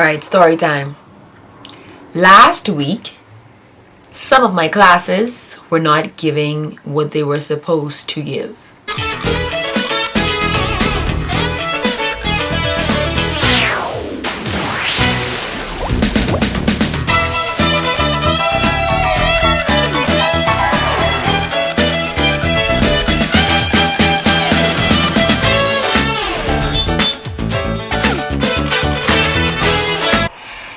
Alright, story time. Last week, some of my classes were not giving what they were supposed to give.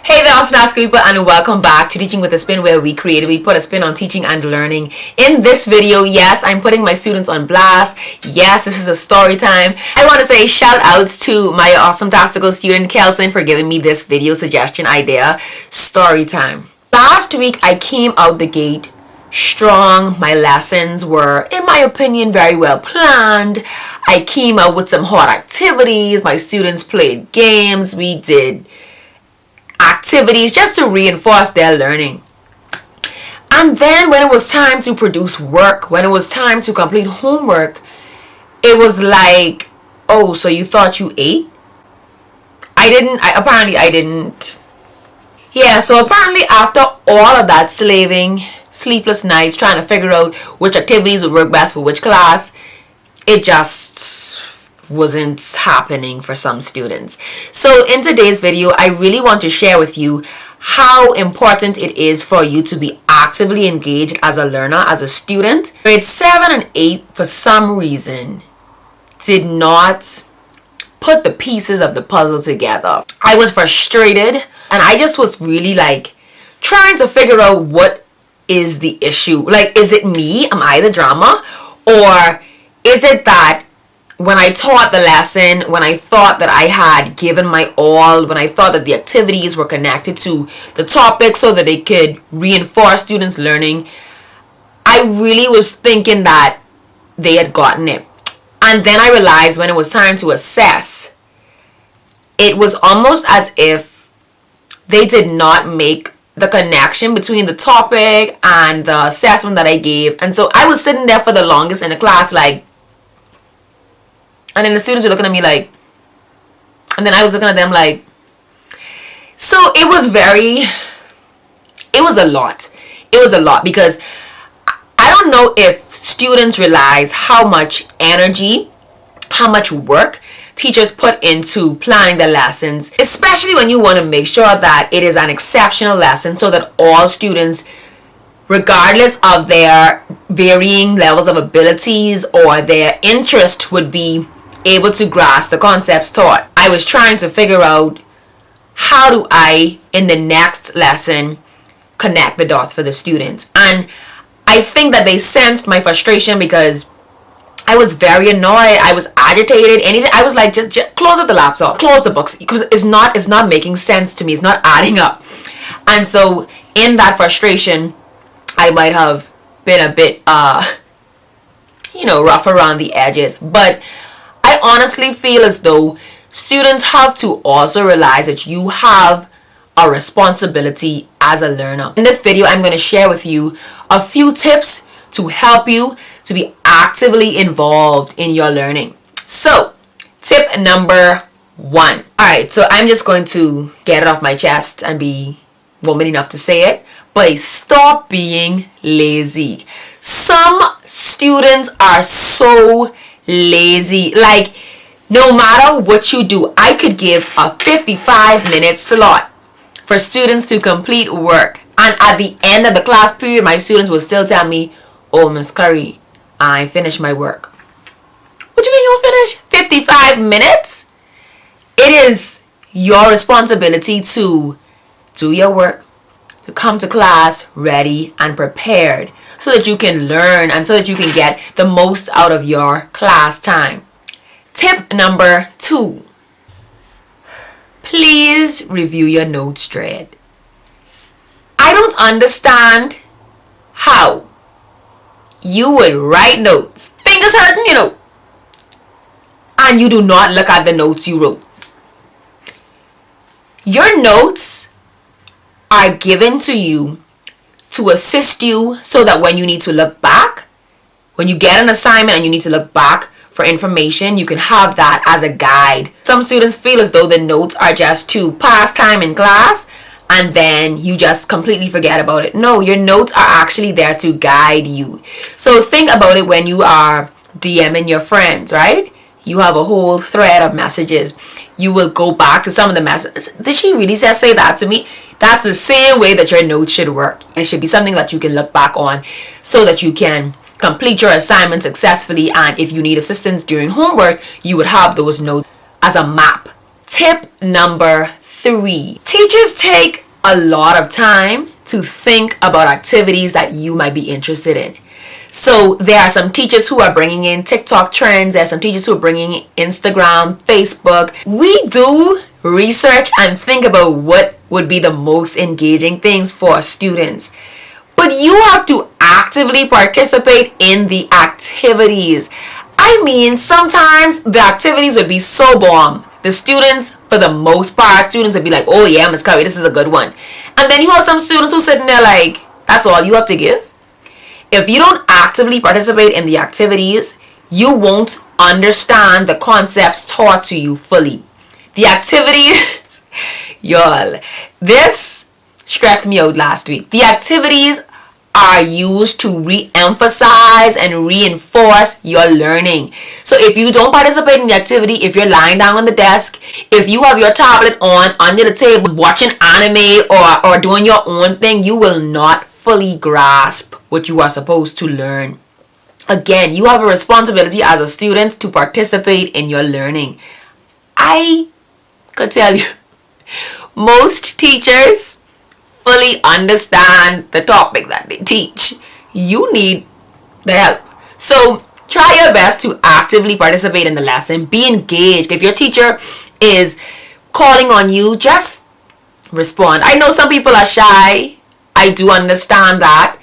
Hey there, awesometastical people, and welcome back to Teaching with a Spin, where we creatively put a spin on teaching and learning. In this video, yes, I'm putting my students on blast. Yes, this is a story time. I want to say shout outs to my awesometastical student Kelson for giving me this video suggestion idea. Story time. Last week, I came out the gate strong. My lessons were, in my opinion, very well planned. I came out with some hot activities. My students played games. We did activities just to reinforce their learning. And then when it was time to produce work, when it was time to complete homework, it was like, oh, so you thought you ate? Apparently I didn't. Yeah, so apparently after all of that slaving, sleepless nights, trying to figure out which activities would work best for which class, it just wasn't happening for some students. So in today's video, I really want to share with you how important it is for you to be actively engaged as a learner, as a student. Grade 7 and 8, for some reason, did not put the pieces of the puzzle together. I was frustrated, and I just was really like trying to figure out what is the issue. Like, is it me? Am I the drama? Or is it that when I taught the lesson, when I thought that I had given my all, when I thought that the activities were connected to the topic so that they could reinforce students' learning, I really was thinking that they had gotten it. And then I realized when it was time to assess, it was almost as if they did not make the connection between the topic and the assessment that I gave. And so I was sitting there for the longest in the class like, and then the students were looking at me like, and then I was looking at them like, so it was a lot. It was a lot because I don't know if students realize how much energy, how much work teachers put into planning the lessons, especially when you want to make sure that it is an exceptional lesson so that all students, regardless of their varying levels of abilities or their interest, would be able to grasp the concepts taught. I was trying to figure out how do I, in the next lesson, connect the dots for the students. And I think that they sensed my frustration because I was very annoyed. I was agitated. Anything. I was like, just close up the laptop, close the books, because it's not making sense to me. It's not adding up. And so in that frustration, I might have been a bit, rough around the edges. But I honestly feel as though students have to also realize that you have a responsibility as a learner. In this video, I'm going to share with you a few tips to help you to be actively involved in your learning. So, tip number 1. Alright, so I'm just going to get it off my chest and be woman enough to say it. But stop being lazy. Some students are so lazy. Like, no matter what you do, I could give a 55-minute slot for students to complete work, and at the end of the class period, my students will still tell me, oh, Miss Curry, I finished my work. What do you mean you'll finish 55 minutes? It is your responsibility to do your work, to come to class ready and prepared so that you can learn and so that you can get the most out of your class time. Tip number 2. Please review your notes thread. I don't understand how you would write notes, fingers hurting, and you do not look at the notes you wrote. Your notes are given to you to assist you so that when you need to look back, when you get an assignment and you need to look back for information, you can have that as a guide. Some students feel as though the notes are just to pass time in class and then you just completely forget about it. No, your notes are actually there to guide you. So think about it when you are DMing your friends, right? You have a whole thread of messages. You will go back to some of the messages. Did she really just say that to me? That's the same way that your notes should work. It should be something that you can look back on so that you can complete your assignment successfully, and if you need assistance during homework, you would have those notes as a map. Tip number 3. Teachers take a lot of time to think about activities that you might be interested in. So there are some teachers who are bringing in TikTok trends. There are some teachers who are bringing in Instagram, Facebook. We do research and think about what would be the most engaging things for students. But you have to actively participate in the activities. I mean, sometimes the activities would be so bomb. The students, for the most part, students would be like, oh yeah, Miss Curry, this is a good one. And then you have some students who sitting there like, that's all you have to give? If you don't actively participate in the activities, you won't understand the concepts taught to you fully. The activities, y'all, this stressed me out last week. The activities are used to re-emphasize and reinforce your learning. So if you don't participate in the activity, if you're lying down on the desk, if you have your tablet on under the table watching anime or doing your own thing, you will not fully grasp what you are supposed to learn. Again, you have a responsibility as a student to participate in your learning. I could tell you, most teachers fully understand the topic that they teach. You need the help. So try your best to actively participate in the lesson. Be engaged. If your teacher is calling on you, just respond. I know some people are shy. I do understand that.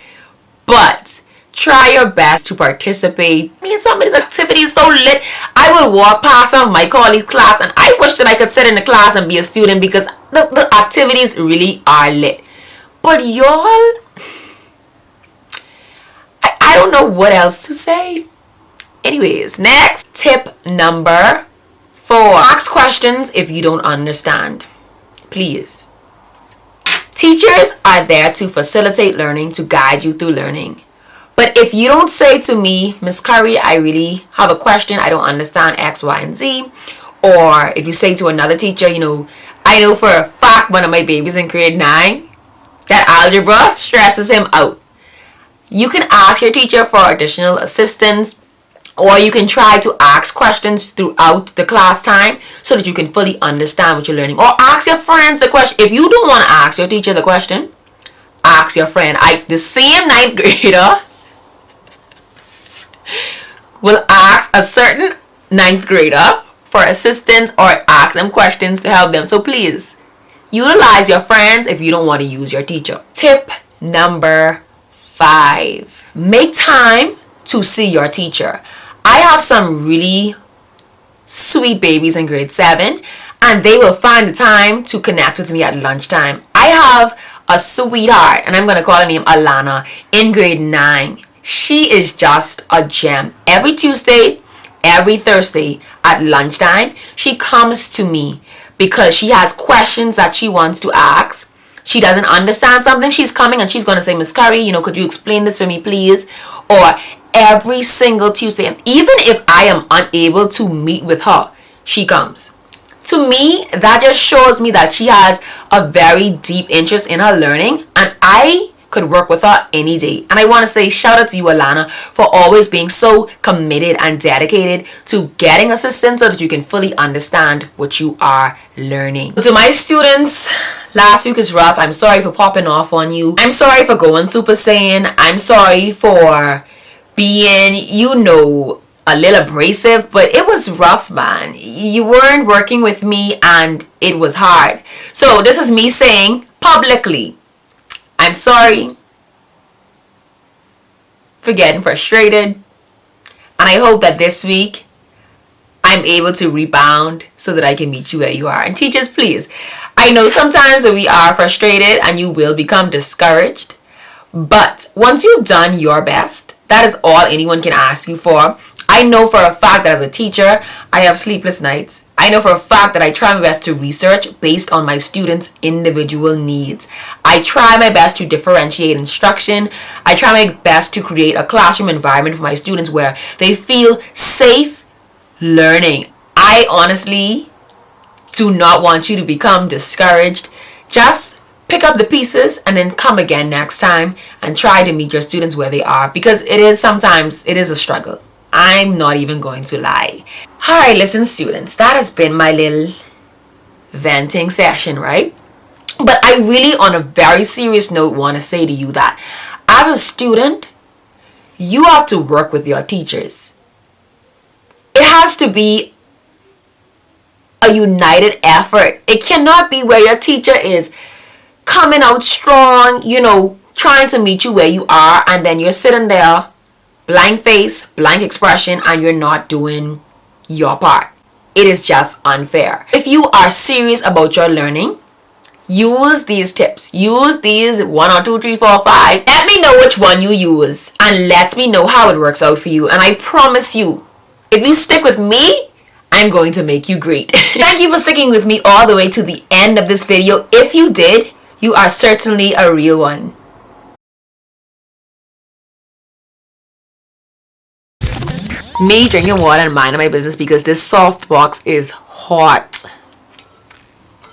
But try your best to participate. I mean, some of these activities so lit. I will walk past some of my colleagues' class and I wish that I could sit in the class and be a student because the activities really are lit. But y'all, I don't know what else to say. Anyways, next, tip number 4. Ask questions if you don't understand. Please. Teachers are there to facilitate learning, to guide you through learning. But if you don't say to me, Miss Curry, I really have a question, I don't understand X, Y, and Z. Or if you say to another teacher, I know for a fact one of my babies in grade 9, that algebra stresses him out. You can ask your teacher for additional assistance, or you can try to ask questions throughout the class time so that you can fully understand what you're learning. Or ask your friends the question. If you don't want to ask your teacher the question, ask your friend. The same 9th grader will ask a certain 9th grader for assistance or ask them questions to help them. So please, utilize your friends if you don't want to use your teacher. Tip number 5. Make time to see your teacher. I have some really sweet babies in grade 7 and they will find the time to connect with me at lunchtime. I have a sweetheart, and I'm going to call her name Alana, in grade 9. She is just a gem. Every Tuesday, every Thursday at lunchtime, she comes to me because she has questions that she wants to ask. She doesn't understand something, she's coming and she's going to say, Miss Curry, could you explain this for me, please? Or every single Tuesday, and even if I am unable to meet with her, she comes. To me, that just shows me that she has a very deep interest in her learning, and I could work with her any day. And I want to say shout out to you, Alana, for always being so committed and dedicated to getting assistance so that you can fully understand what you are learning. To my students, last week is rough. I'm sorry for popping off on you. I'm sorry for going Super Saiyan. I'm sorry for being, a little abrasive, but it was rough, man. You weren't working with me and it was hard. So this is me saying publicly, I'm sorry for getting frustrated, and I hope that this week I'm able to rebound so that I can meet you where you are. And teachers, please, I know sometimes that we are frustrated and you will become discouraged, but once you've done your best, that is all anyone can ask you for. I know for a fact that as a teacher, I have sleepless nights. I know for a fact that I try my best to research based on my students' individual needs. I try my best to differentiate instruction. I try my best to create a classroom environment for my students where they feel safe learning. I honestly do not want you to become discouraged. Just pick up the pieces and then come again next time and try to meet your students where they are, because sometimes it is a struggle. I'm not even going to lie. Alright, listen students, that has been my little venting session, right? But I really, on a very serious note, want to say to you that as a student, you have to work with your teachers. It has to be a united effort. It cannot be where your teacher is coming out strong, trying to meet you where you are, and then you're sitting there, blank face, blank expression, and you're not doing your part. It is just unfair. If you are serious about your learning, use these tips. Use these 1 or 2, 3, 4, 5. Let me know which one you use and let me know how it works out for you. And I promise you, if you stick with me, I'm going to make you great. Thank you for sticking with me all the way to the end of this video. If you did, you are certainly a real one. Me drinking water and minding my business because this soft box is hot.